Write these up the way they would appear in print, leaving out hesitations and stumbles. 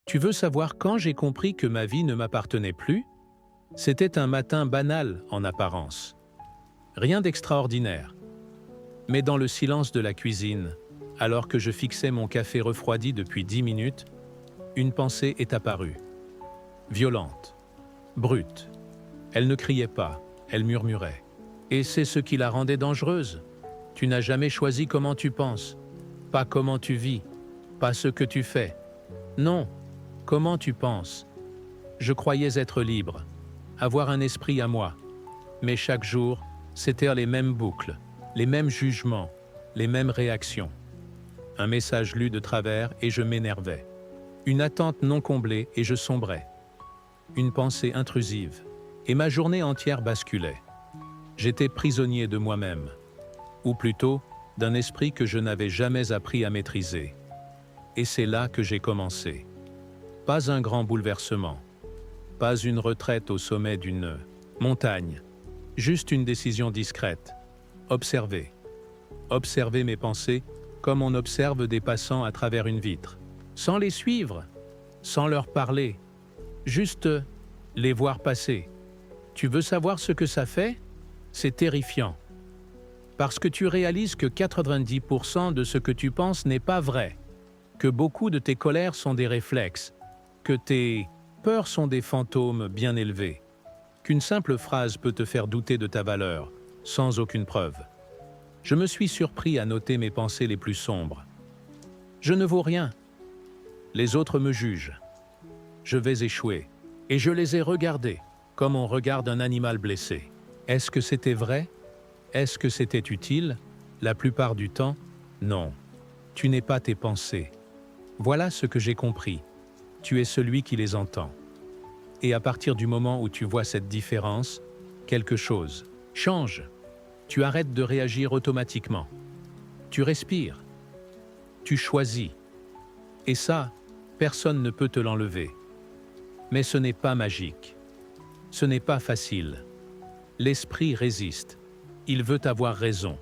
Tu veux savoir quand j'ai compris que ma vie ne m'appartenait plus? C'était un matin banal en apparence. Rien d'extraordinaire. Mais dans le silence de la cuisine, alors que je fixais mon café refroidi depuis 10 minutes, une pensée est apparue. Violente, brute. Elle ne criait pas, elle murmurait. Et c'est ce qui la rendait dangereuse. Tu n'as jamais choisi comment tu penses, pas comment tu vis, pas ce que tu fais. Non, comment tu penses. Je croyais être libre, avoir un esprit à moi. Mais chaque jour, c'étaient les mêmes boucles, les mêmes jugements, les mêmes réactions. Un message lu de travers et je m'énervais. Une attente non comblée et je sombrais. Une pensée intrusive, et ma journée entière basculait. J'étais prisonnier de moi-même, ou plutôt d'un esprit que je n'avais jamais appris à maîtriser. Et c'est là que j'ai commencé. Pas un grand bouleversement, pas une retraite au sommet d'une montagne, juste une décision discrète. Observer. Observer mes pensées comme on observe des passants à travers une vitre, sans les suivre, sans leur parler, juste les voir passer. Tu veux savoir ce que ça fait? C'est terrifiant. Parce que tu réalises que 90% de ce que tu penses n'est pas vrai, que beaucoup de tes colères sont des réflexes, que tes peurs sont des fantômes bien élevés, qu'une simple phrase peut te faire douter de ta valeur, sans aucune preuve. Je me suis surpris à noter mes pensées les plus sombres. Je ne vaux rien. Les autres me jugent. Je vais échouer. Et je les ai regardés, comme on regarde un animal blessé. Est-ce que c'était vrai? Est-ce que c'était utile? La plupart du temps, non. Tu n'es pas tes pensées. Voilà ce que j'ai compris. Tu es celui qui les entend. Et à partir du moment où tu vois cette différence, quelque chose change. Tu arrêtes de réagir automatiquement. Tu respires. Tu choisis. Et ça, personne ne peut te l'enlever. Mais ce n'est pas magique. Ce n'est pas facile. L'esprit résiste. Il veut avoir raison.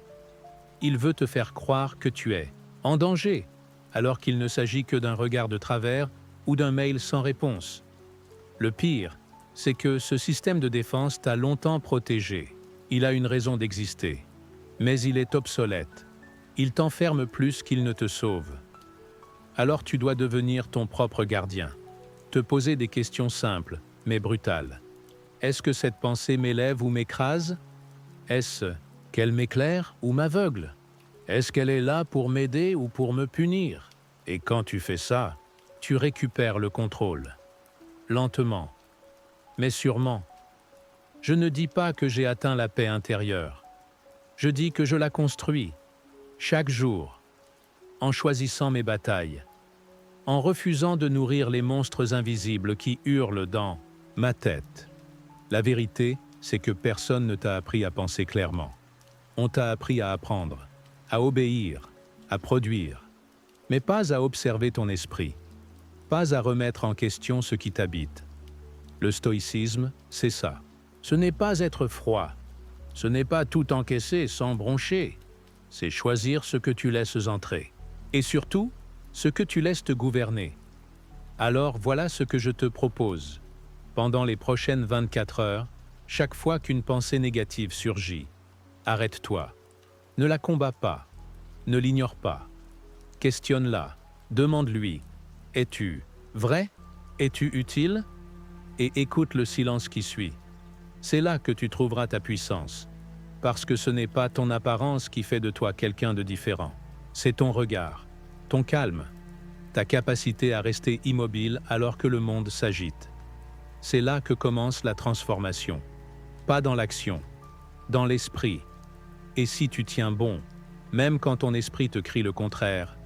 Il veut te faire croire que tu es en danger, alors qu'il ne s'agit que d'un regard de travers ou d'un mail sans réponse. Le pire, c'est que ce système de défense t'a longtemps protégé. Il a une raison d'exister. Mais il est obsolète. Il t'enferme plus qu'il ne te sauve. Alors tu dois devenir ton propre gardien. Te poser des questions simples, mais brutales. Est-ce que cette pensée m'élève ou m'écrase? Est-ce qu'elle m'éclaire ou m'aveugle? Est-ce qu'elle est là pour m'aider ou pour me punir? Et quand tu fais ça, tu récupères le contrôle. Lentement, mais sûrement. Je ne dis pas que j'ai atteint la paix intérieure. Je dis que je la construis, chaque jour, en choisissant mes batailles, en refusant de nourrir les monstres invisibles qui hurlent dans ma tête. La vérité, c'est que personne ne t'a appris à penser clairement. On t'a appris à apprendre, à obéir, à produire, mais pas à observer ton esprit, pas à remettre en question ce qui t'habite. Le stoïcisme, c'est ça. Ce n'est pas être froid, ce n'est pas tout encaisser sans broncher, c'est choisir ce que tu laisses entrer, et surtout, ce que tu laisses te gouverner. Alors voilà ce que je te propose. Pendant les prochaines 24 heures, chaque fois qu'une pensée négative surgit, arrête-toi. Ne la combats pas, ne l'ignore pas. Questionne-la, demande-lui, es-tu vrai? Es-tu utile? Et écoute le silence qui suit. C'est là que tu trouveras ta puissance, parce que ce n'est pas ton apparence qui fait de toi quelqu'un de différent. C'est ton regard, ton calme, ta capacité à rester immobile alors que le monde s'agite. C'est là que commence la transformation. Pas dans l'action, dans l'esprit. Et si tu tiens bon, même quand ton esprit te crie le contraire,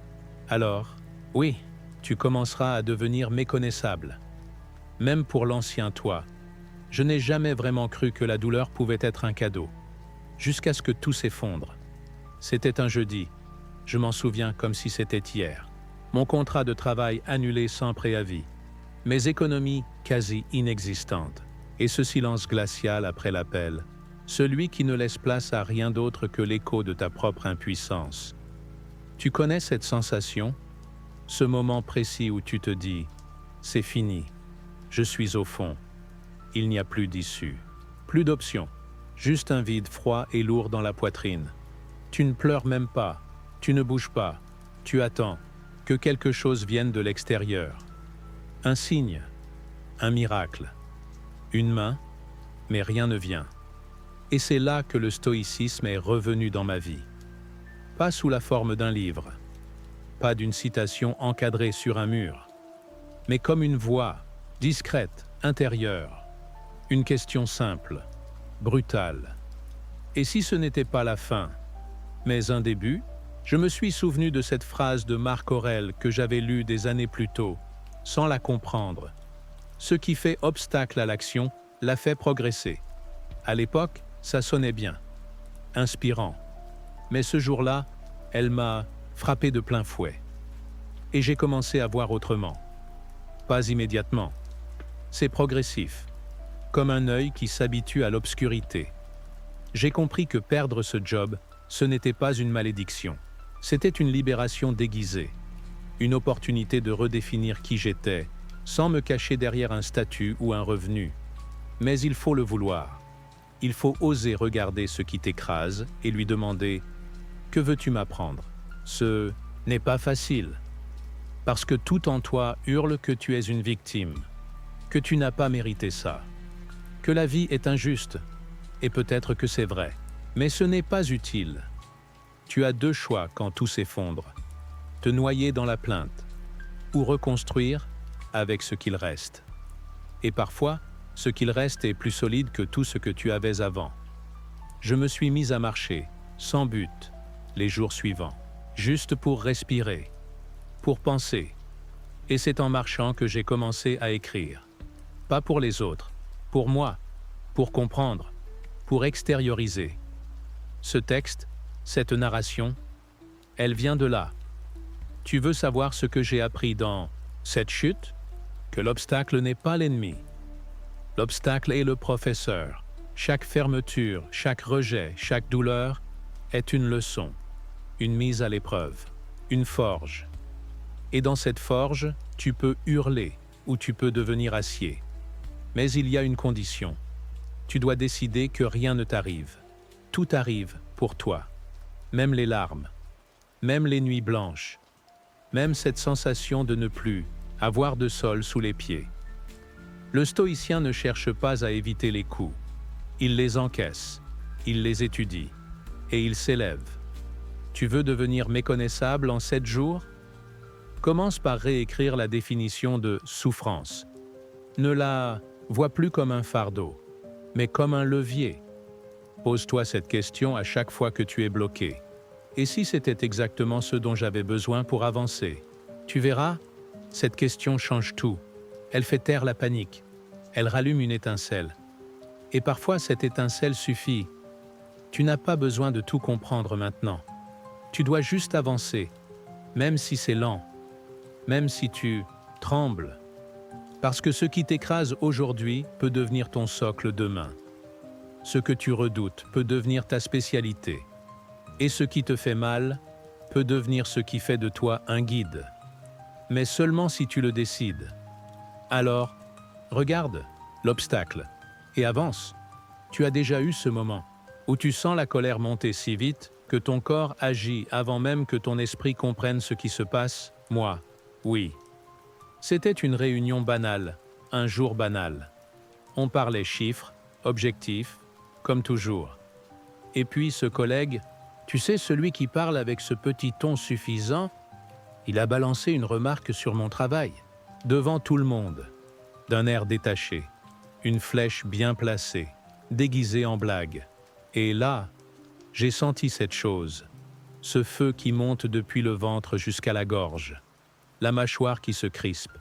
alors, oui, tu commenceras à devenir méconnaissable. Même pour l'ancien toi, je n'ai jamais vraiment cru que la douleur pouvait être un cadeau, jusqu'à ce que tout s'effondre. C'était un jeudi, je m'en souviens comme si c'était hier. Mon contrat de travail annulé sans préavis, mes économies quasi inexistantes, et ce silence glacial après l'appel, celui qui ne laisse place à rien d'autre que l'écho de ta propre impuissance. Tu connais cette sensation? Ce moment précis où tu te dis c'est fini. Je suis au fond. Il n'y a plus d'issue. Plus d'options. Juste un vide froid et lourd dans la poitrine. Tu ne pleures même pas. Tu ne bouges pas. Tu attends que quelque chose vienne de l'extérieur. Un signe. Un miracle. Une main, mais rien ne vient. Et c'est là que le stoïcisme est revenu dans ma vie. Pas sous la forme d'un livre, pas d'une citation encadrée sur un mur, mais comme une voix, discrète, intérieure. Une question simple, brutale. Et si ce n'était pas la fin, mais un début, je me suis souvenu de cette phrase de Marc Aurèle que j'avais lue des années plus tôt, sans la comprendre. Ce qui fait obstacle à l'action la fait progresser. À l'époque, ça sonnait bien, inspirant. Mais ce jour-là, elle m'a frappé de plein fouet. Et j'ai commencé à voir autrement. Pas immédiatement. C'est progressif, comme un œil qui s'habitue à l'obscurité. J'ai compris que perdre ce job, ce n'était pas une malédiction. C'était une libération déguisée, une opportunité de redéfinir qui j'étais, sans me cacher derrière un statut ou un revenu. Mais il faut le vouloir. Il faut oser regarder ce qui t'écrase et lui demander « Que veux-tu m'apprendre ?» Ce n'est pas facile, parce que tout en toi hurle que tu es une victime, que tu n'as pas mérité ça, que la vie est injuste, et peut-être que c'est vrai, mais ce n'est pas utile. Tu as deux choix quand tout s'effondre, te noyer dans la plainte, ou reconstruire avec ce qu'il reste. Et parfois, ce qu'il reste est plus solide que tout ce que tu avais avant. Je me suis mis à marcher, sans but, les jours suivants, juste pour respirer, pour penser. Et c'est en marchant que j'ai commencé à écrire. Pas pour les autres, pour moi, pour comprendre, pour extérioriser. Ce texte, cette narration, elle vient de là. Tu veux savoir ce que j'ai appris dans cette chute? Que l'obstacle n'est pas l'ennemi. L'obstacle est le professeur. Chaque fermeture, chaque rejet, chaque douleur est une leçon, une mise à l'épreuve, une forge. Et dans cette forge, tu peux hurler ou tu peux devenir acier. Mais il y a une condition. Tu dois décider que rien ne t'arrive. Tout arrive pour toi. Même les larmes, même les nuits blanches, même cette sensation de ne plus avoir de sol sous les pieds. Le stoïcien ne cherche pas à éviter les coups. Il les encaisse, il les étudie, et il s'élève. Tu veux devenir méconnaissable en 7 jours? Commence par réécrire la définition de souffrance. Ne la vois plus comme un fardeau, mais comme un levier. Pose-toi cette question à chaque fois que tu es bloqué. Et si c'était exactement ce dont j'avais besoin pour avancer? Tu verras, cette question change tout. Elle fait taire la panique. Elle rallume une étincelle. Et parfois, cette étincelle suffit. Tu n'as pas besoin de tout comprendre maintenant. Tu dois juste avancer, même si c'est lent, même si tu trembles. Parce que ce qui t'écrase aujourd'hui peut devenir ton socle demain. Ce que tu redoutes peut devenir ta spécialité. Et ce qui te fait mal peut devenir ce qui fait de toi un guide. Mais seulement si tu le décides. Alors, regarde l'obstacle et avance. Tu as déjà eu ce moment où tu sens la colère monter si vite que ton corps agit avant même que ton esprit comprenne ce qui se passe. Moi, oui. C'était une réunion banale, un jour banal. On parlait chiffres, objectifs, comme toujours. Et puis ce collègue, tu sais, celui qui parle avec ce petit ton suffisant, il a balancé une remarque sur mon travail, devant tout le monde, d'un air détaché, une flèche bien placée, déguisée en blague. Et là, j'ai senti cette chose, ce feu qui monte depuis le ventre jusqu'à la gorge, la mâchoire qui se crispe,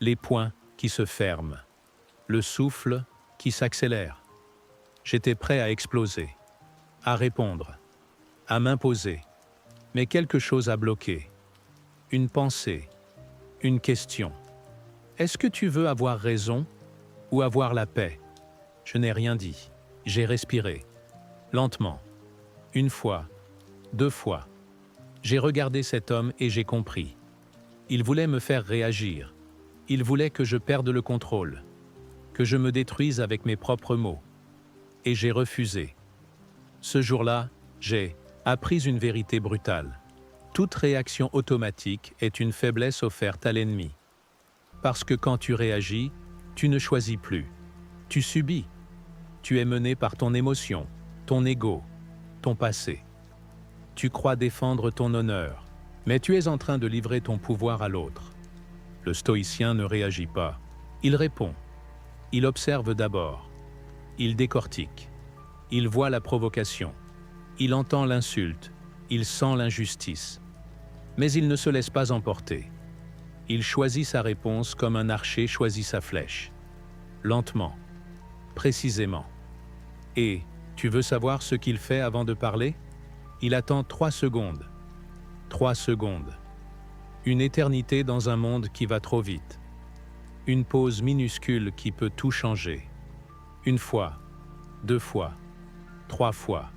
les poings qui se ferment, le souffle qui s'accélère. J'étais prêt à exploser, à répondre, à m'imposer, mais quelque chose a bloqué. Une pensée, une question. Est-ce que tu veux avoir raison ou avoir la paix? Je n'ai rien dit. J'ai respiré. Lentement. Une fois, 2 fois. J'ai regardé cet homme et j'ai compris. Il voulait me faire réagir. Il voulait que je perde le contrôle, que je me détruise avec mes propres mots. Et j'ai refusé. Ce jour-là, j'ai appris une vérité brutale. Toute réaction automatique est une faiblesse offerte à l'ennemi. Parce que quand tu réagis, tu ne choisis plus. Tu subis. Tu es mené par ton émotion, ton ego, ton passé. Tu crois défendre ton honneur, mais tu es en train de livrer ton pouvoir à l'autre. Le stoïcien ne réagit pas. Il répond. Il observe d'abord. Il décortique. Il voit la provocation. Il entend l'insulte. Il sent l'injustice. Mais il ne se laisse pas emporter. Il choisit sa réponse comme un archer choisit sa flèche. Lentement. Précisément. Et, tu veux savoir ce qu'il fait avant de parler? Il attend 3 secondes. 3 secondes. Une éternité dans un monde qui va trop vite. Une pause minuscule qui peut tout changer. Une fois, 2 fois, 3 fois.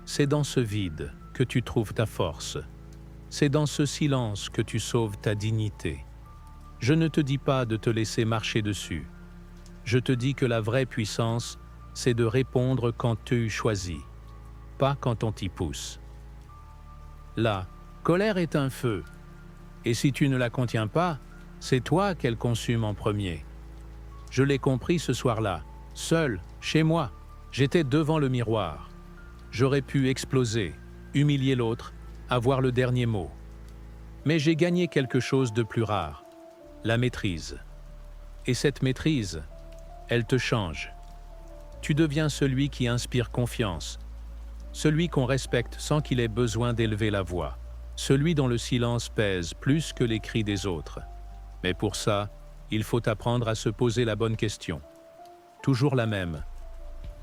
C'est dans ce vide que tu trouves ta force. C'est dans ce silence que tu sauves ta dignité. Je ne te dis pas de te laisser marcher dessus. Je te dis que la vraie puissance, c'est de répondre quand tu choisis, pas quand on t'y pousse. La colère est un feu, et si tu ne la contiens pas, c'est toi qu'elle consume en premier. Je l'ai compris ce soir-là, seul, chez moi. J'étais devant le miroir. J'aurais pu exploser, humilier l'autre, avoir le dernier mot. Mais j'ai gagné quelque chose de plus rare, la maîtrise. Et cette maîtrise, elle te change. Tu deviens celui qui inspire confiance, celui qu'on respecte sans qu'il ait besoin d'élever la voix, celui dont le silence pèse plus que les cris des autres. Mais pour ça, il faut apprendre à se poser la bonne question. Toujours la même.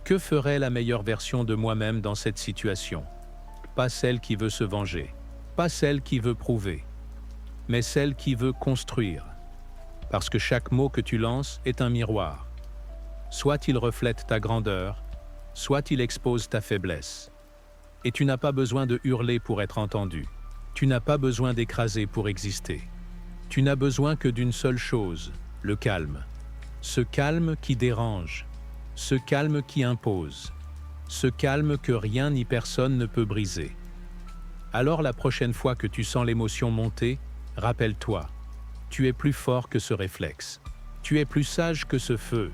Que ferait la meilleure version de moi-même dans cette situation? Pas celle qui veut se venger, pas celle qui veut prouver, mais celle qui veut construire. Parce que chaque mot que tu lances est un miroir. Soit il reflète ta grandeur, soit il expose ta faiblesse. Et tu n'as pas besoin de hurler pour être entendu. Tu n'as pas besoin d'écraser pour exister. Tu n'as besoin que d'une seule chose, le calme. Ce calme qui dérange, ce calme qui impose, ce calme que rien ni personne ne peut briser. Alors la prochaine fois que tu sens l'émotion monter, rappelle-toi, tu es plus fort que ce réflexe. Tu es plus sage que ce feu.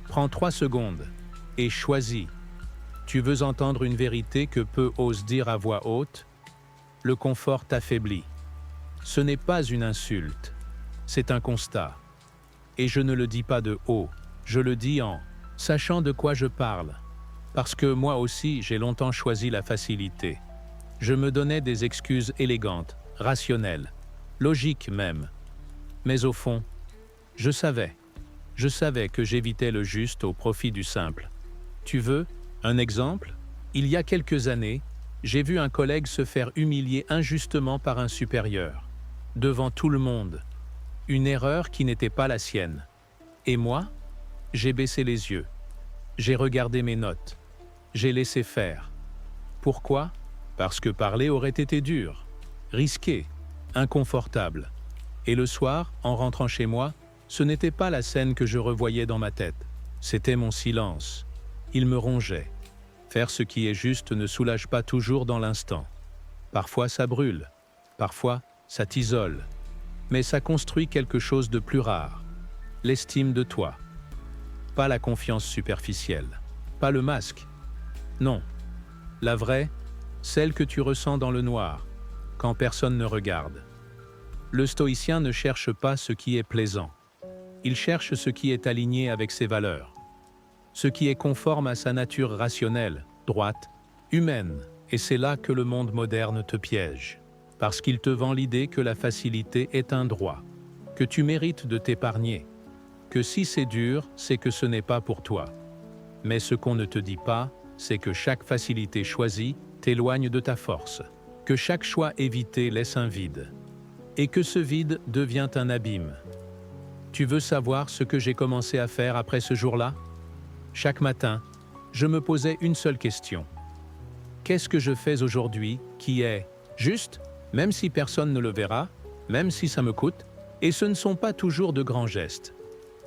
Prends 3 secondes et choisis. Tu veux entendre une vérité que peu osent dire à voix haute? Le confort t'affaiblit. Ce n'est pas une insulte, c'est un constat. Et je ne le dis pas de haut, je le dis en sachant de quoi je parle. Parce que moi aussi, j'ai longtemps choisi la facilité. Je me donnais des excuses élégantes, rationnelles, logiques même. Mais au fond, je savais que j'évitais le juste au profit du simple. Tu veux un exemple? Il y a quelques années, j'ai vu un collègue se faire humilier injustement par un supérieur, devant tout le monde. Une erreur qui n'était pas la sienne. Et moi, j'ai baissé les yeux. J'ai regardé mes notes. J'ai laissé faire. Pourquoi? Parce que parler aurait été dur, risqué, inconfortable. Et le soir, en rentrant chez moi, ce n'était pas la scène que je revoyais dans ma tête. C'était mon silence. Il me rongeait. Faire ce qui est juste ne soulage pas toujours dans l'instant. Parfois ça brûle, parfois ça t'isole. Mais ça construit quelque chose de plus rare. L'estime de toi. Pas la confiance superficielle. Pas le masque. Non. La vraie, celle que tu ressens dans le noir, quand personne ne regarde. Le stoïcien ne cherche pas ce qui est plaisant. Il cherche ce qui est aligné avec ses valeurs. Ce qui est conforme à sa nature rationnelle, droite, humaine. Et c'est là que le monde moderne te piège. Parce qu'il te vend l'idée que la facilité est un droit, que tu mérites de t'épargner, que si c'est dur, c'est que ce n'est pas pour toi. Mais ce qu'on ne te dit pas, c'est que chaque facilité choisie t'éloigne de ta force, que chaque choix évité laisse un vide, et que ce vide devient un abîme. Tu veux savoir ce que j'ai commencé à faire après ce jour-là? Chaque matin, je me posais une seule question. Qu'est-ce que je fais aujourd'hui qui est juste, même si personne ne le verra, même si ça me coûte? Et ce ne sont pas toujours de grands gestes.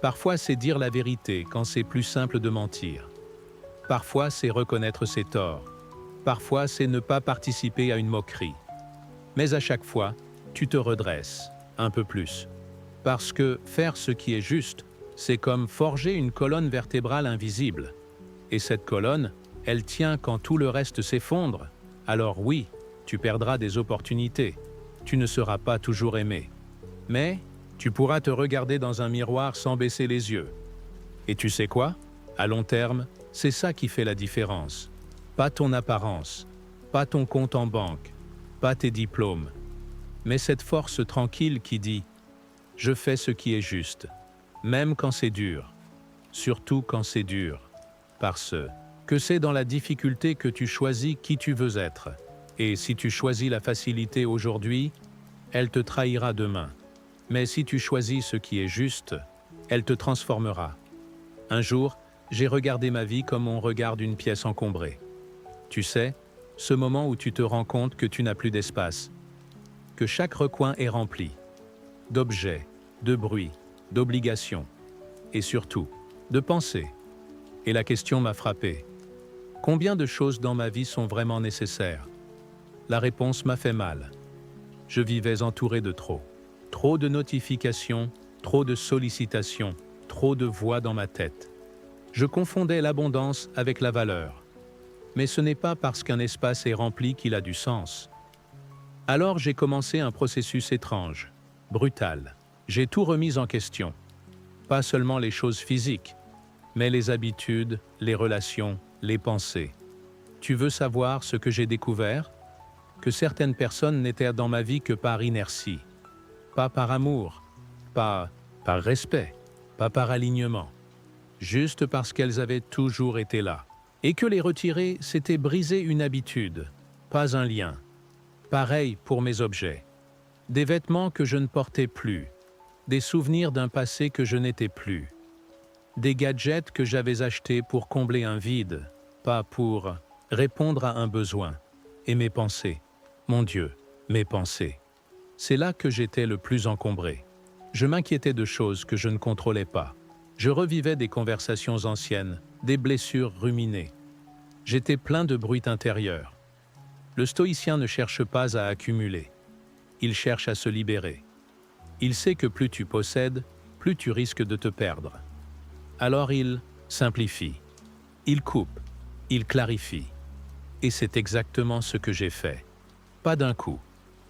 Parfois, c'est dire la vérité quand c'est plus simple de mentir. Parfois, c'est reconnaître ses torts. Parfois, c'est ne pas participer à une moquerie. Mais à chaque fois, tu te redresses, un peu plus. Parce que faire ce qui est juste, c'est comme forger une colonne vertébrale invisible. Et cette colonne, elle tient quand tout le reste s'effondre. Alors oui, tu perdras des opportunités. Tu ne seras pas toujours aimé. Mais tu pourras te regarder dans un miroir sans baisser les yeux. Et tu sais quoi? À long terme, c'est ça qui fait la différence. Pas ton apparence, pas ton compte en banque, pas tes diplômes, mais cette force tranquille qui dit « Je fais ce qui est juste », même quand c'est dur, surtout quand c'est dur, parce que c'est dans la difficulté que tu choisis qui tu veux être. Et si tu choisis la facilité aujourd'hui, elle te trahira demain. Mais si tu choisis ce qui est juste, elle te transformera. Un jour, j'ai regardé ma vie comme on regarde une pièce encombrée. Tu sais, ce moment où tu te rends compte que tu n'as plus d'espace, que chaque recoin est rempli d'objets, de bruit, d'obligations, et surtout, de pensées. Et la question m'a frappé. Combien de choses dans ma vie sont vraiment nécessaires? La réponse m'a fait mal. Je vivais entouré de trop. Trop de notifications, trop de sollicitations, trop de voix dans ma tête. Je confondais l'abondance avec la valeur. Mais ce n'est pas parce qu'un espace est rempli qu'il a du sens. Alors j'ai commencé un processus étrange, brutal. J'ai tout remis en question. Pas seulement les choses physiques, mais les habitudes, les relations, les pensées. Tu veux savoir ce que j'ai découvert? Que certaines personnes n'étaient dans ma vie que par inertie. Pas par amour, pas par respect, pas par alignement. Juste parce qu'elles avaient toujours été là. Et que les retirer, c'était briser une habitude, pas un lien. Pareil pour mes objets. Des vêtements que je ne portais plus, des souvenirs d'un passé que je n'étais plus, des gadgets que j'avais achetés pour combler un vide, pas pour répondre à un besoin. Et mes pensées, mon Dieu, mes pensées. C'est là que j'étais le plus encombré. Je m'inquiétais de choses que je ne contrôlais pas. Je revivais des conversations anciennes, des blessures ruminées. J'étais plein de bruit intérieur. Le stoïcien ne cherche pas à accumuler. Il cherche à se libérer. Il sait que plus tu possèdes, plus tu risques de te perdre. Alors il simplifie. Il coupe. Il clarifie. Et c'est exactement ce que j'ai fait. Pas d'un coup,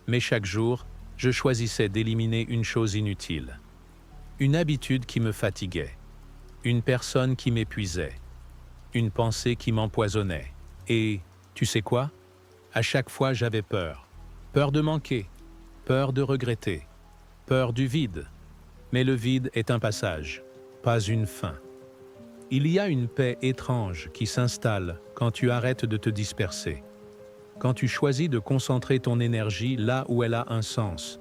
mais chaque jour, je choisissais d'éliminer une chose inutile. Une habitude qui me fatiguait. Une personne qui m'épuisait. Une pensée qui m'empoisonnait. Et, tu sais quoi? À chaque fois, j'avais peur. Peur de manquer. Peur de regretter. Peur du vide. Mais le vide est un passage, pas une fin. Il y a une paix étrange qui s'installe quand tu arrêtes de te disperser. Quand tu choisis de concentrer ton énergie là où elle a un sens.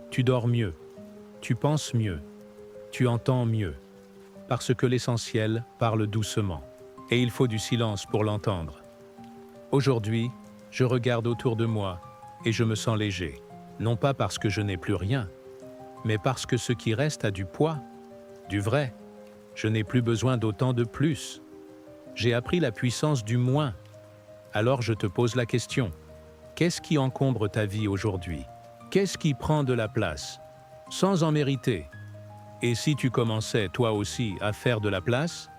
Tu dors mieux. Tu penses mieux. Tu entends mieux. Parce que l'essentiel parle doucement. Et il faut du silence pour l'entendre. Aujourd'hui, je regarde autour de moi et je me sens léger. Non pas parce que je n'ai plus rien, mais parce que ce qui reste a du poids, du vrai. Je n'ai plus besoin d'autant de plus. J'ai appris la puissance du moins. Alors je te pose la question. Qu'est-ce qui encombre ta vie aujourd'hui? Qu'est-ce qui prend de la place, sans en mériter? Et si tu commençais toi aussi à faire de la place?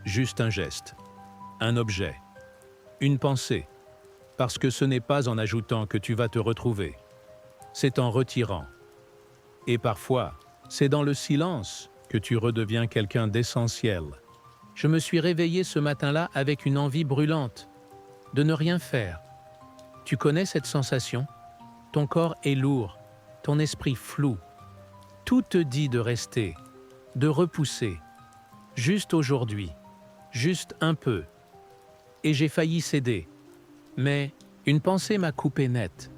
Juste un geste, un objet, une pensée. Parce que ce n'est pas en ajoutant que tu vas te retrouver. C'est en retirant. Et parfois, c'est dans le silence que tu redeviens quelqu'un d'essentiel. Je me suis réveillé ce matin-là avec une envie brûlante de ne rien faire. Tu connais cette sensation? Ton corps est lourd, ton esprit flou. Tout te dit de rester, de repousser. Juste aujourd'hui, juste un peu. Et j'ai failli céder. Mais une pensée m'a coupé net.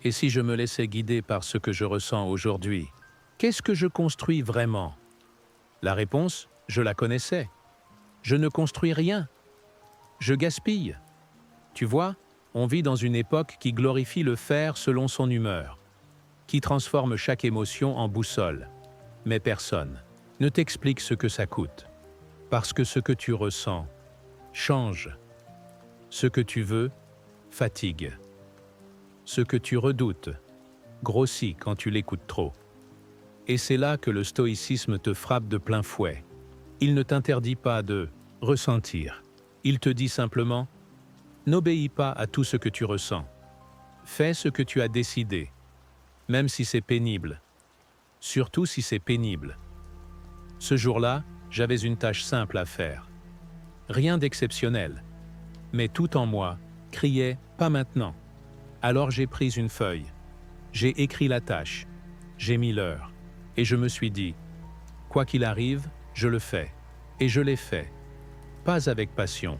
Et si je me laissais guider par ce que je ressens aujourd'hui, qu'est-ce que je construis vraiment? La réponse, je la connaissais. Je ne construis rien. Je gaspille. Tu vois, on vit dans une époque qui glorifie le faire selon son humeur, qui transforme chaque émotion en boussole. Mais personne ne t'explique ce que ça coûte. Parce que ce que tu ressens change. Ce que tu veux fatigue. Ce que tu redoutes grossit quand tu l'écoutes trop. Et c'est là que le stoïcisme te frappe de plein fouet. Il ne t'interdit pas de ressentir. Il te dit simplement, n'obéis pas à tout ce que tu ressens. Fais ce que tu as décidé, même si c'est pénible. Surtout si c'est pénible. Ce jour-là, j'avais une tâche simple à faire. Rien d'exceptionnel. Mais tout en moi criait « pas maintenant ». Alors j'ai pris une feuille. J'ai écrit la tâche. J'ai mis l'heure. Et je me suis dit « quoi qu'il arrive, je le fais ». Et je l'ai fait. Pas avec passion,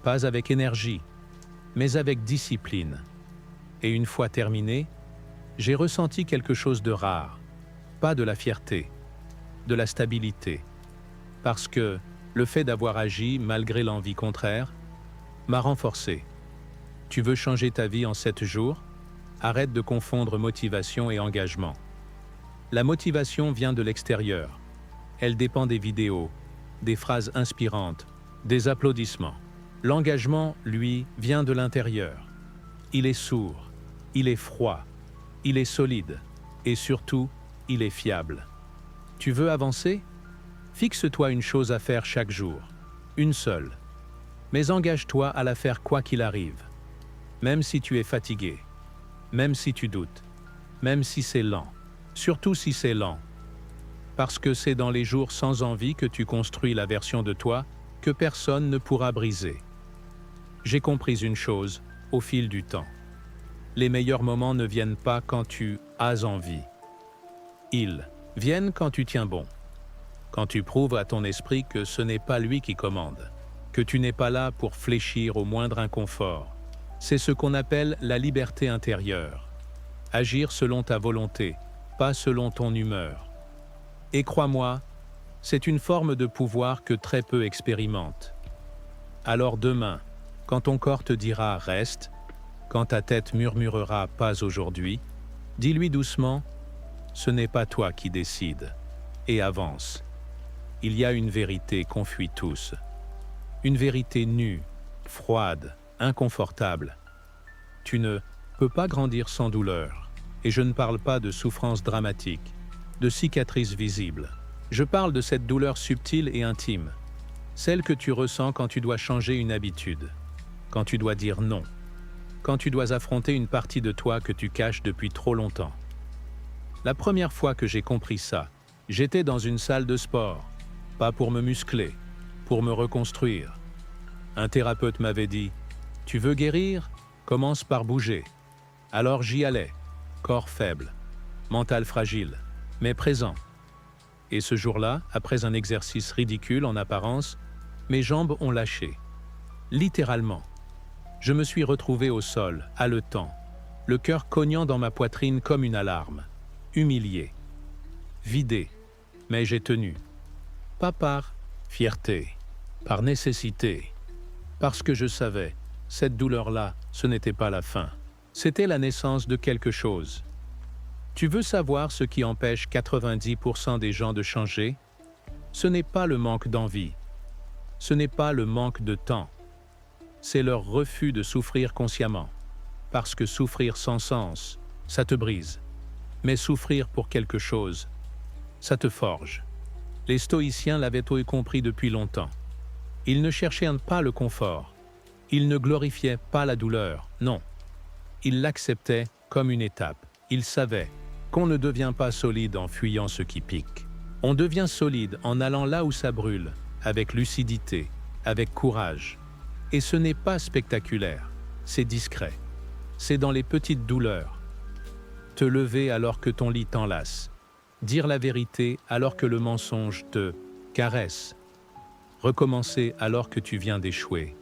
pas avec énergie, mais avec discipline. Et une fois terminé, j'ai ressenti quelque chose de rare. Pas de la fierté, de la stabilité. Parce que le fait d'avoir agi malgré l'envie contraire m'a renforcé. Tu veux changer ta vie en 7 jours? Arrête de confondre motivation et engagement. La motivation vient de l'extérieur. Elle dépend des vidéos, des phrases inspirantes, des applaudissements. L'engagement, lui, vient de l'intérieur. Il est sourd, il est froid, il est solide et surtout, il est fiable. Tu veux avancer? Fixe-toi une chose à faire chaque jour, une seule. Mais engage-toi à la faire quoi qu'il arrive. Même si tu es fatigué, même si tu doutes, même si c'est lent, surtout si c'est lent. Parce que c'est dans les jours sans envie que tu construis la version de toi que personne ne pourra briser. J'ai compris une chose au fil du temps. Les meilleurs moments ne viennent pas quand tu as envie. Ils viennent quand tu tiens bon. Quand tu prouves à ton esprit que ce n'est pas lui qui commande, que tu n'es pas là pour fléchir au moindre inconfort. C'est ce qu'on appelle la liberté intérieure. Agir selon ta volonté, pas selon ton humeur. Et crois-moi, c'est une forme de pouvoir que très peu expérimentent. Alors demain, quand ton corps te dira « reste », quand ta tête murmurera « pas aujourd'hui », dis-lui doucement « ce n'est pas toi qui décides » et avance. Il y a une vérité qu'on fuit tous. Une vérité nue, froide, inconfortable. Tu ne peux pas grandir sans douleur. Et je ne parle pas de souffrance dramatique, de cicatrices visibles. Je parle de cette douleur subtile et intime, celle que tu ressens quand tu dois changer une habitude, quand tu dois dire non, quand tu dois affronter une partie de toi que tu caches depuis trop longtemps. La première fois que j'ai compris ça, j'étais dans une salle de sport, pas pour me muscler, pour me reconstruire. Un thérapeute m'avait dit « Tu veux guérir? Commence par bouger ». Alors j'y allais, corps faible, mental fragile, mais présent. Et ce jour-là, après un exercice ridicule en apparence, mes jambes ont lâché. Littéralement. Je me suis retrouvé au sol, haletant, le cœur cognant dans ma poitrine comme une alarme, humilié, vidé, mais j'ai tenu. Pas par fierté, par nécessité, parce que je savais, cette douleur-là, ce n'était pas la fin. C'était la naissance de quelque chose. Tu veux savoir ce qui empêche 90% des gens de changer? Ce n'est pas le manque d'envie. Ce n'est pas le manque de temps. C'est leur refus de souffrir consciemment. Parce que souffrir sans sens, ça te brise. Mais souffrir pour quelque chose, ça te forge. Les stoïciens l'avaient compris depuis longtemps. Ils ne cherchaient pas le confort. Ils ne glorifiaient pas la douleur, non. Ils l'acceptaient comme une étape. Ils savaient qu'on ne devient pas solide en fuyant ce qui pique. On devient solide en allant là où ça brûle, avec lucidité, avec courage. Et ce n'est pas spectaculaire, c'est discret. C'est dans les petites douleurs. Te lever alors que ton lit t'enlace. Dire la vérité alors que le mensonge te caresse. Recommencer alors que tu viens d'échouer.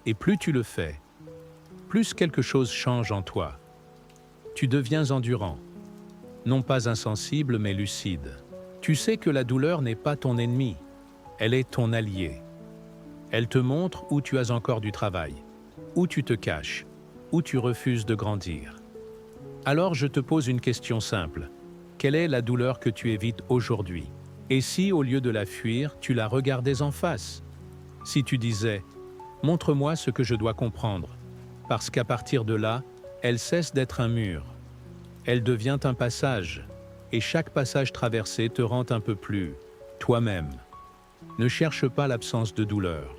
Et plus tu le fais, plus quelque chose change en toi. Tu deviens endurant. Non pas insensible, mais lucide. Tu sais que la douleur n'est pas ton ennemi, elle est ton allié. Elle te montre où tu as encore du travail, où tu te caches, où tu refuses de grandir. Alors je te pose une question simple. Quelle est la douleur que tu évites aujourd'hui? Et si, au lieu de la fuir, tu la regardais en face? Si tu disais « Montre-moi ce que je dois comprendre », parce qu'à partir de là, elle cesse d'être un mur. Elle devient un passage, et chaque passage traversé te rend un peu plus toi-même. Ne cherche pas l'absence de douleur.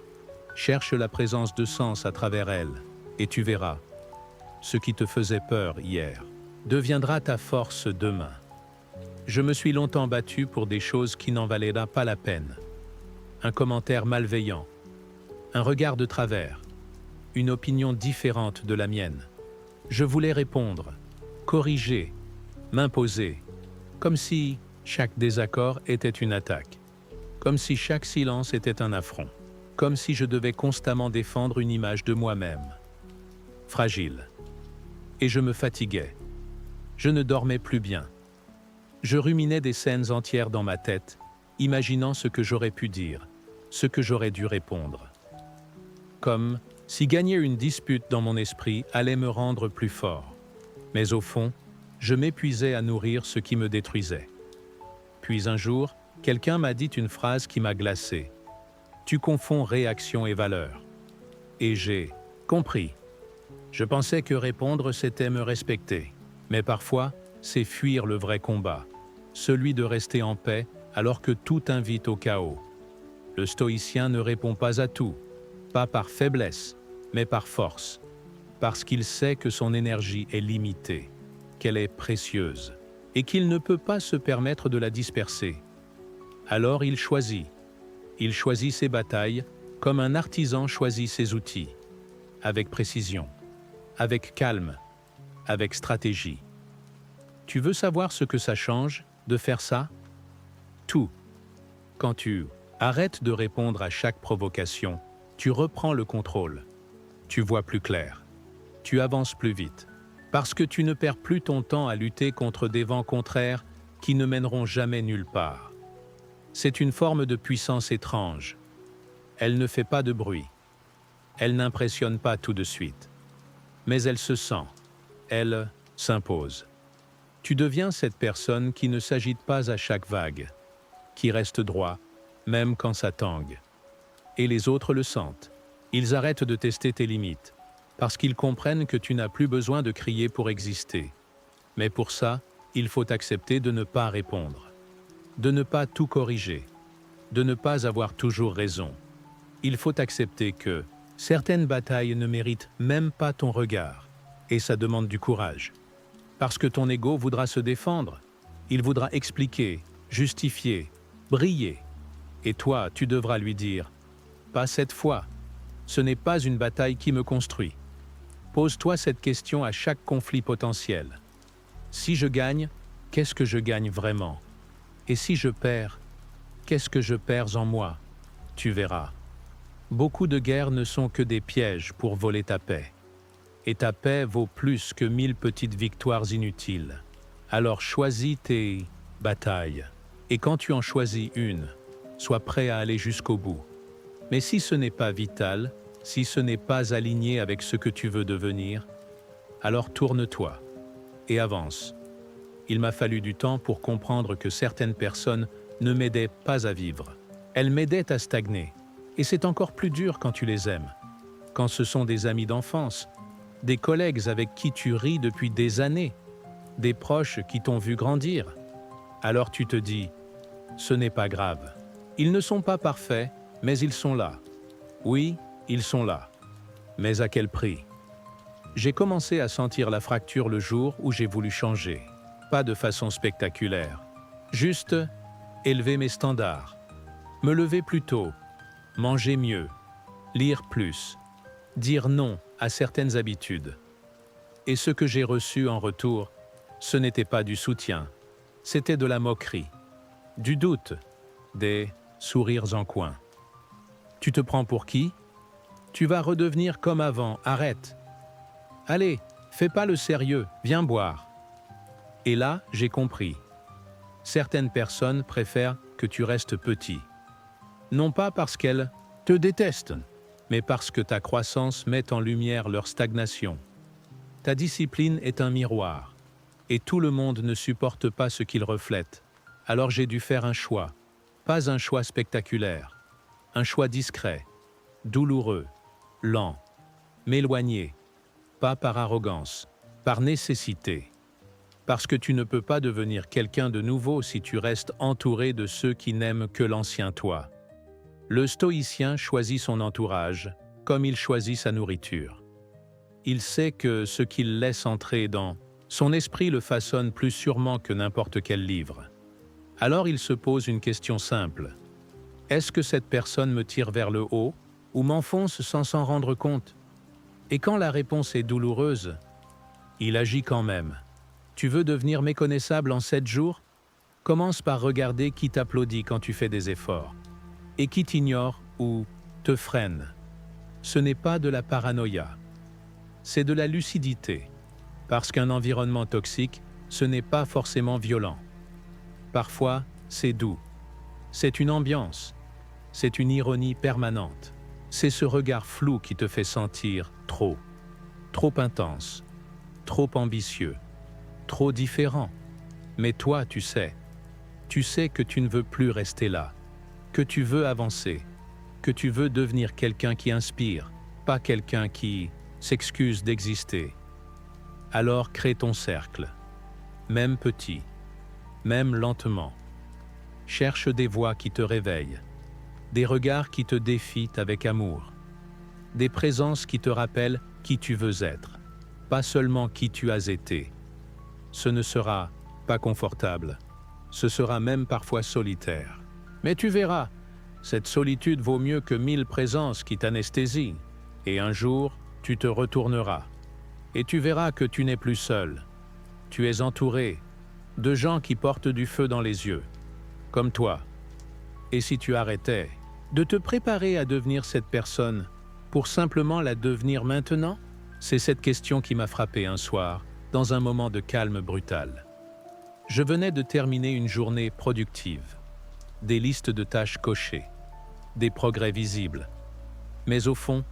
Cherche la présence de sens à travers elle, et tu verras. Ce qui te faisait peur hier deviendra ta force demain. Je me suis longtemps battu pour des choses qui n'en valaient pas la peine. Un commentaire malveillant, un regard de travers, une opinion différente de la mienne. Je voulais répondre, corriger, m'imposer, comme si chaque désaccord était une attaque, comme si chaque silence était un affront, comme si je devais constamment défendre une image de moi-même. Fragile. Et je me fatiguais. Je ne dormais plus bien. Je ruminais des scènes entières dans ma tête, imaginant ce que j'aurais pu dire, ce que j'aurais dû répondre. Comme si gagner une dispute dans mon esprit allait me rendre plus fort. Mais au fond, je m'épuisais à nourrir ce qui me détruisait. Puis un jour, quelqu'un m'a dit une phrase qui m'a glacé. « Tu confonds réaction et valeur. » Et j'ai compris. Je pensais que répondre, c'était me respecter. Mais parfois, c'est fuir le vrai combat, celui de rester en paix alors que tout invite au chaos. Le stoïcien ne répond pas à tout, pas par faiblesse, mais par force, parce qu'il sait que son énergie est limitée, qu'elle est précieuse, et qu'il ne peut pas se permettre de la disperser. Alors il choisit ses batailles comme un artisan choisit ses outils, avec précision, avec calme, avec stratégie. Tu veux savoir ce que ça change de faire ça? Tout. Quand tu arrêtes de répondre à chaque provocation, tu reprends le contrôle. Tu vois plus clair. Tu avances plus vite. Parce que tu ne perds plus ton temps à lutter contre des vents contraires qui ne mèneront jamais nulle part. C'est une forme de puissance étrange. Elle ne fait pas de bruit. Elle n'impressionne pas tout de suite. Mais elle se sent. Elle s'impose. Tu deviens cette personne qui ne s'agite pas à chaque vague, qui reste droit, même quand ça tangue. Et les autres le sentent. Ils arrêtent de tester tes limites, parce qu'ils comprennent que tu n'as plus besoin de crier pour exister. Mais pour ça, il faut accepter de ne pas répondre, de ne pas tout corriger, de ne pas avoir toujours raison. Il faut accepter que certaines batailles ne méritent même pas ton regard, et ça demande du courage. Parce que ton ego voudra se défendre, il voudra expliquer, justifier, briller. Et toi, tu devras lui dire « Pas cette fois, ce n'est pas une bataille qui me construit. » Pose-toi cette question à chaque conflit potentiel. Si je gagne, qu'est-ce que je gagne vraiment? Et si je perds, qu'est-ce que je perds en moi? Tu verras. Beaucoup de guerres ne sont que des pièges pour voler ta paix. Et ta paix vaut plus que 1000 petites victoires inutiles. Alors choisis tes batailles. Et quand tu en choisis une, sois prêt à aller jusqu'au bout. Mais si ce n'est pas vital, si ce n'est pas aligné avec ce que tu veux devenir, alors tourne-toi et avance. Il m'a fallu du temps pour comprendre que certaines personnes ne m'aidaient pas à vivre. Elles m'aidaient à stagner. Et c'est encore plus dur quand tu les aimes. Quand ce sont des amis d'enfance, des collègues avec qui tu ris depuis des années, des proches qui t'ont vu grandir. Alors tu te dis, ce n'est pas grave. Ils ne sont pas parfaits, mais ils sont là. Oui, ils sont là. Mais à quel prix? J'ai commencé à sentir la fracture le jour où j'ai voulu changer. Pas de façon spectaculaire. Juste élever mes standards. Me lever plus tôt. Manger mieux. Lire plus. Dire non à certaines habitudes. Et ce que j'ai reçu en retour, ce n'était pas du soutien, c'était de la moquerie, du doute, des sourires en coin. Tu te prends pour qui? Tu vas redevenir comme avant, arrête. Allez, fais pas le sérieux, viens boire. Et là, j'ai compris. Certaines personnes préfèrent que tu restes petit. Non pas parce qu'elles te détestent, mais parce que ta croissance met en lumière leur stagnation. Ta discipline est un miroir. et tout le monde ne supporte pas ce qu'il reflète. Alors j'ai dû faire un choix, pas un choix spectaculaire, un choix discret, douloureux, lent, m'éloigner, pas par arrogance, par nécessité. Parce que tu ne peux pas devenir quelqu'un de nouveau si tu restes entouré de ceux qui n'aiment que l'ancien toi. Le stoïcien choisit son entourage comme il choisit sa nourriture. Il sait que ce qu'il laisse entrer dans son esprit le façonne plus sûrement que n'importe quel livre. Alors il se pose une question simple. Est-ce que cette personne me tire vers le haut ou m'enfonce sans s'en rendre compte? Et quand la réponse est douloureuse, il agit quand même. Tu veux devenir méconnaissable en 7 jours? Commence par regarder qui t'applaudit quand tu fais des efforts et qui t'ignore ou te freine. Ce n'est pas de la paranoïa, c'est de la lucidité, parce qu'un environnement toxique, ce n'est pas forcément violent. Parfois, c'est doux, c'est une ambiance, c'est une ironie permanente, c'est ce regard flou qui te fait sentir trop intense, trop ambitieux, trop différent. Mais toi, tu sais que tu ne veux plus rester là, que tu veux avancer, que tu veux devenir quelqu'un qui inspire, pas quelqu'un qui s'excuse d'exister. Alors crée ton cercle, même petit, même lentement. Cherche des voix qui te réveillent, des regards qui te défient avec amour, des présences qui te rappellent qui tu veux être, pas seulement qui tu as été. Ce ne sera pas confortable, ce sera même parfois solitaire. Mais tu verras, cette solitude vaut mieux que 1000 présences qui t'anesthésient. Et un jour, tu te retourneras. Et tu verras que tu n'es plus seul. Tu es entouré de gens qui portent du feu dans les yeux, comme toi. Et si tu arrêtais de te préparer à devenir cette personne pour simplement la devenir maintenant? C'est cette question qui m'a frappé un soir, dans un moment de calme brutal. Je venais de terminer une journée productive, des listes de tâches cochées, des progrès visibles, mais au fond,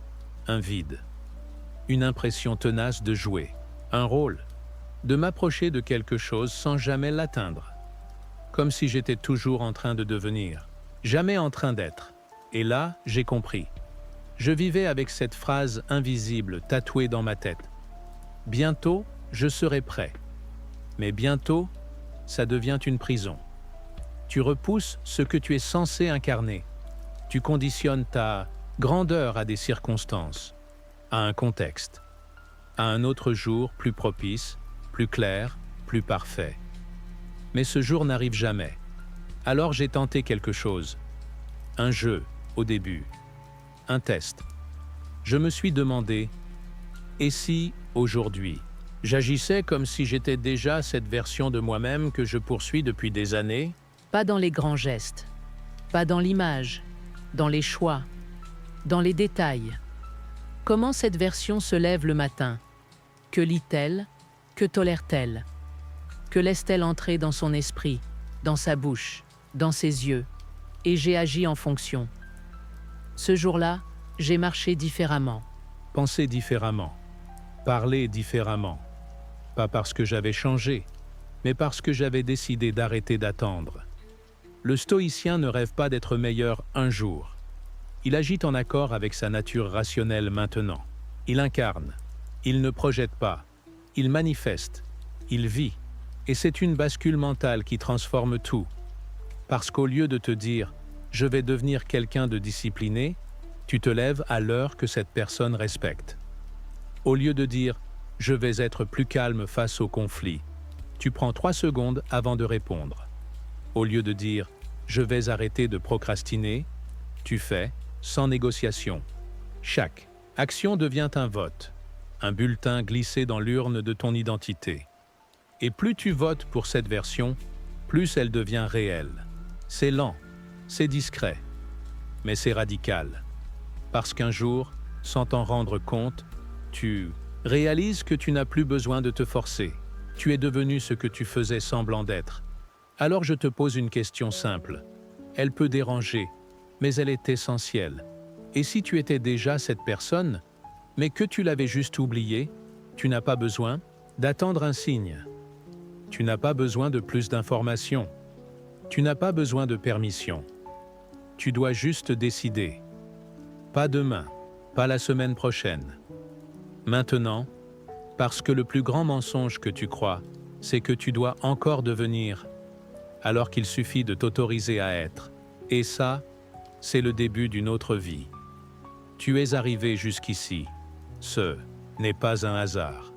un vide, une impression tenace de jouer, un rôle, de m'approcher de quelque chose sans jamais l'atteindre, comme si j'étais toujours en train de devenir, jamais en train d'être. Et là, j'ai compris. Je vivais avec cette phrase invisible tatouée dans ma tête. Bientôt, je serai prêt. Mais bientôt, ça devient une prison. Tu repousses ce que tu es censé incarner. Tu conditionnes ta grandeur à des circonstances, à un contexte, à un autre jour plus propice, plus clair, plus parfait. Mais ce jour n'arrive jamais. Alors j'ai tenté quelque chose. Un jeu, au début. Un test. Je me suis demandé, et si, aujourd'hui, j'agissais comme si j'étais déjà cette version de moi-même que je poursuis depuis des années? Pas dans les grands gestes, pas dans l'image, dans les choix, dans les détails. Comment cette version se lève le matin? Que lit-elle? Que tolère-t-elle? Que laisse-t-elle entrer dans son esprit, dans sa bouche, dans ses yeux? Et j'ai agi en fonction. Ce jour-là, j'ai marché différemment. Pensé différemment. Parler différemment. Pas parce que j'avais changé, mais parce que j'avais décidé d'arrêter d'attendre. Le stoïcien ne rêve pas d'être meilleur un jour. Il agit en accord avec sa nature rationnelle maintenant. Il incarne. Il ne projette pas. Il manifeste. Il vit. Et c'est une bascule mentale qui transforme tout. Parce qu'au lieu de te dire « je vais devenir quelqu'un de discipliné », tu te lèves à l'heure que cette personne respecte. Au lieu de dire « je vais être plus calme face au conflit », tu prends 3 secondes avant de répondre. Au lieu de dire « je vais arrêter de procrastiner », tu fais sans négociation. Chaque action devient un vote, un bulletin glissé dans l'urne de ton identité. Et plus tu votes pour cette version, plus elle devient réelle. C'est lent, c'est discret, mais c'est radical. Parce qu'un jour, sans t'en rendre compte, tu réalises que tu n'as plus besoin de te forcer. Tu es devenu ce que tu faisais semblant d'être. Alors je te pose une question simple. Elle peut déranger, mais elle est essentielle. Et si tu étais déjà cette personne, mais que tu l'avais juste oubliée, tu n'as pas besoin d'attendre un signe. Tu n'as pas besoin de plus d'informations. Tu n'as pas besoin de permission. Tu dois juste décider. Pas demain, pas la semaine prochaine. Maintenant, parce que le plus grand mensonge que tu crois, c'est que tu dois encore devenir, alors qu'il suffit de t'autoriser à être. Et ça, c'est le début d'une autre vie. Tu es arrivé jusqu'ici. Ce n'est pas un hasard.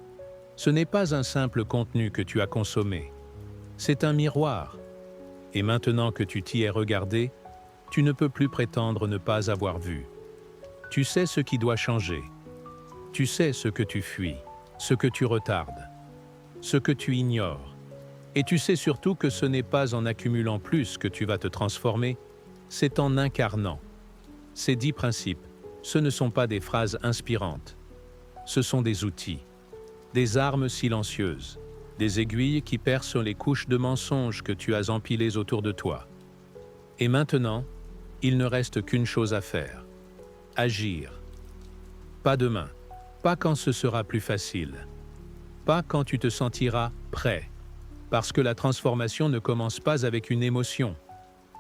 Ce n'est pas un simple contenu que tu as consommé. C'est un miroir. Et maintenant que tu t'y es regardé, tu ne peux plus prétendre ne pas avoir vu. Tu sais ce qui doit changer. Tu sais ce que tu fuis, ce que tu retardes, ce que tu ignores. Et tu sais surtout que ce n'est pas en accumulant plus que tu vas te transformer, c'est en incarnant. Ces 10 principes, ce ne sont pas des phrases inspirantes. Ce sont des outils, des armes silencieuses, des aiguilles qui percent les couches de mensonges que tu as empilées autour de toi. Et maintenant, il ne reste qu'une chose à faire. Agir. Pas demain, pas quand ce sera plus facile, pas quand tu te sentiras prêt, parce que la transformation ne commence pas avec une émotion,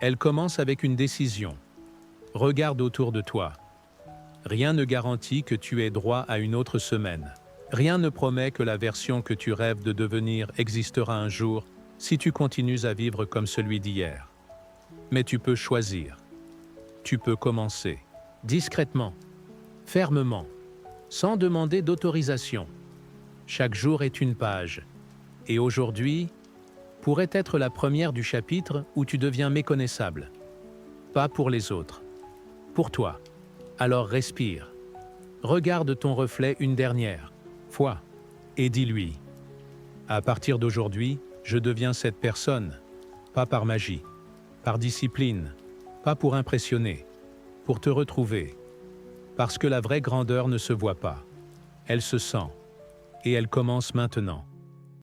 elle commence avec une décision. Regarde autour de toi. Rien ne garantit que tu aies droit à une autre semaine. Rien ne promet que la version que tu rêves de devenir existera un jour si tu continues à vivre comme celui d'hier. Mais tu peux choisir. Tu peux commencer. Discrètement, fermement, sans demander d'autorisation. Chaque jour est une page. Et aujourd'hui pourrait être la première du chapitre où tu deviens méconnaissable. Pas pour les autres, pour toi. Alors respire. Regarde ton reflet une dernière fois et dis-lui: à partir d'aujourd'hui, je deviens cette personne, pas par magie, par discipline, pas pour impressionner, pour te retrouver. Parce que la vraie grandeur ne se voit pas. Elle se sent. Et elle commence maintenant.